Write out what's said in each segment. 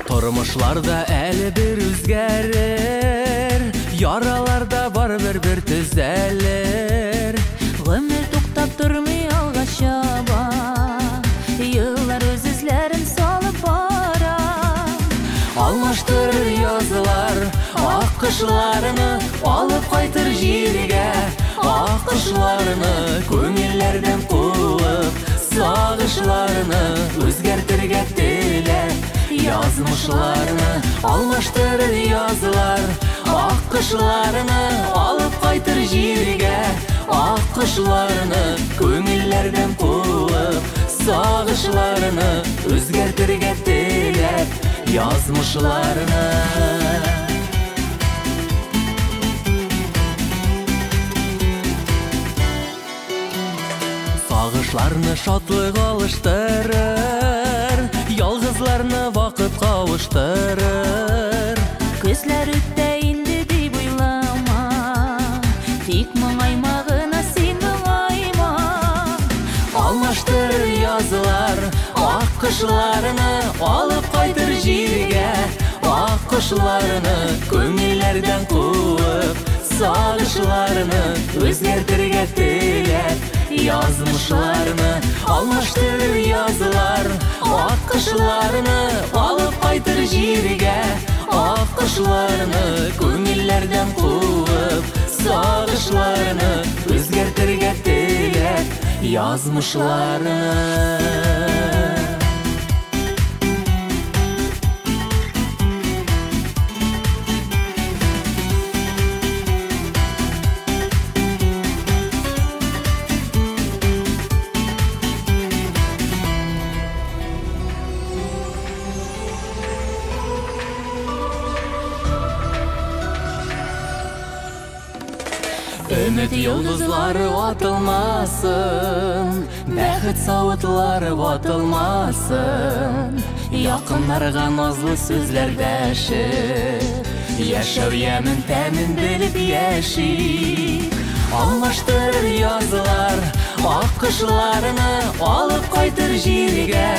Тормышларда әлі бір үзгәрер, яраларда бар бір түзәлер. Гомер туктап тормый алга чаба, еллар үз эзләрен салып бара. Алмаштырыр язылар ак кышларны, алып кайтыр җиргә ак кышларны. Күңелләрдән куып сагышларны, үзгәртергә теләп язмышларны. Алмаштырыр язылар ак кышларны, алып кайтыр җиргә ак кышларны. Күңелләрдән куып сагышларны, үзгәртергә теләп язмышларны. Сагышларны шатлык алыштырыр, ялгызларны вакыт кавыштырыр. Күзләр үтә инде дип уйлама, тик моңайма гына син моңайма. Алмаштырыр язылар ак кышларны, алып кайтыр җиргә ак кышларны. Күңелләрдән куып сагышларны, үзгәртергә теләп язмышларны. Алмаштырыр язылар ак кышларны, алып кайтыр җиргә ак кышларны. Күңелләрдән куып сагышларны, үзгәртергә теләп язмышларны. Өмет йолдызлары ватылмасын, бәхет савытлары ватылмасын. Якыннарга назлы сүзләр дәшеп, яшәү ямын тәмен белеп яши. Алмаштырыр язылар ак кышларны, алып кайтыр җиргә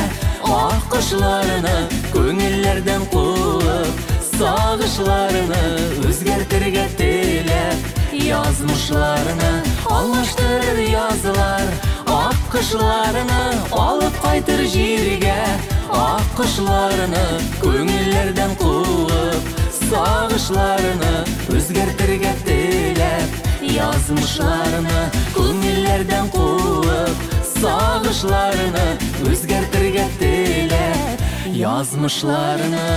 ак кышларны. Күңелләрдән куып сагышларны, үзгәртергә теләп язмышларны. Алмаштырыр язылар ак кышларны, алып кайтыр җиргә ак кышларны. Күңелләрдән куып сагышларны, үзгәртергә теләп язмышларны. Күңелләрдән куып сагышларны, үзгәртергә теләп язмышларны.